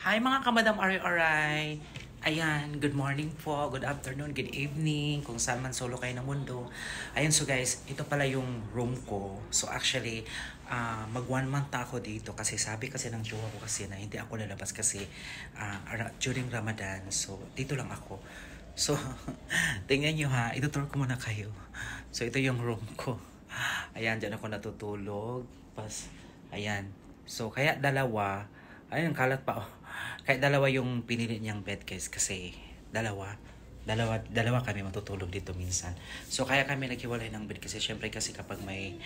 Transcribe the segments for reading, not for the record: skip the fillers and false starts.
Hi mga kamadam Aray-Aray! Ayan, good morning po, good afternoon, good evening, kung saan man solo kayo ng mundo. Ayan, so guys, ito pala yung room ko. So actually, mag 1 month na ako dito kasi sabi kasi ng jowa ko kasi na hindi ako lalabas kasi during Ramadan. So, dito lang ako. So, tingnan nyo ha, itutur ko muna kayo. So, ito yung room ko. Ayan, dyan ako natutulog. Ayan. So, kaya dalawa. Ayun, kalat pa oh. Kaya dalawa yung pinili niyang bed guys kasi dalawa kami matutulog dito minsan. So kaya kami naghiwalay ng bed kasi syempre kasi kapag may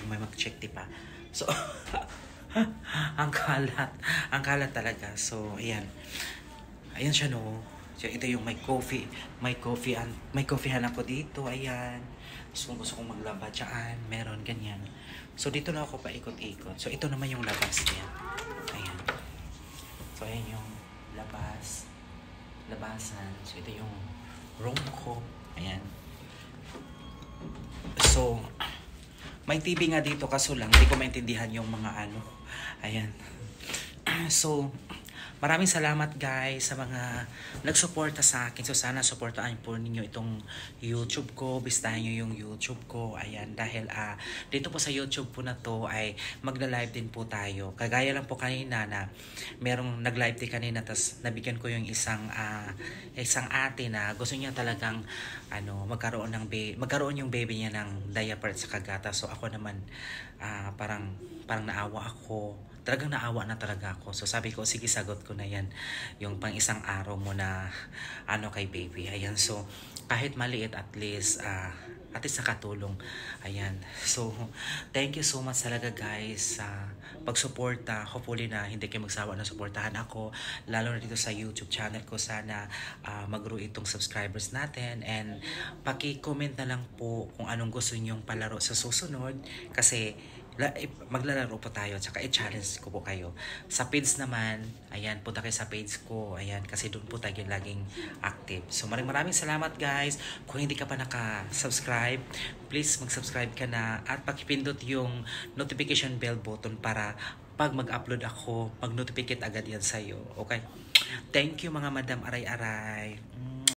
mag-check di pa. So ang kalat talaga. So ayan. Ayan siya no. So ito yung may coffeehan ako dito. Ayan. So kung gusto kong maglaba dyan, meron ganyan. So dito na ako paikot-ikot. So ito naman yung labas niya. Ayan. So, ayan yung labasan. So, ito yung room ko. Ayan. So, may TV nga dito kaso lang, hindi ko maintindihan yung mga ano. Ayan. So, maraming salamat guys sa mga nagsuporta sa akin. So sana suportahan po ninyo itong YouTube ko. Bistahin nyo yung YouTube ko. Ayan, dahil dito po sa YouTube po na to ay magla-live din po tayo. Kagaya lang po kanina na merong nag-live din kanina tas nabigyan ko yung isang ate na gusto niya talagang magkaroon yung baby niya ng diaper at saka gata. So ako naman parang naawa ako. Talagang naawa na talaga ako. So sabi ko, sige sagot ko na yan. Yung pang isang araw mo na kay baby. Ayan, so kahit maliit at least nakatulong. Ayan. So thank you so much talaga guys sa pagsuporta. Hopefully na hindi kayo magsawa na suportahan ako. Lalo na dito sa YouTube channel ko. Sana mag-grow itong subscribers natin. And paki-comment na lang po kung anong gusto nyong palaro sa susunod. Kasi maglalaro po tayo at saka i-challenge ko po kayo. Sa page naman, ayan, punta kayo sa page ko. Ayan, kasi doon po tayo laging active. So maraming salamat guys. Kung hindi ka pa naka-subscribe, please mag-subscribe ka na at pakipindot yung notification bell button para pag mag-upload ako, mag-notificate agad yan sa'yo. Okay? Thank you mga madam Aray-Aray.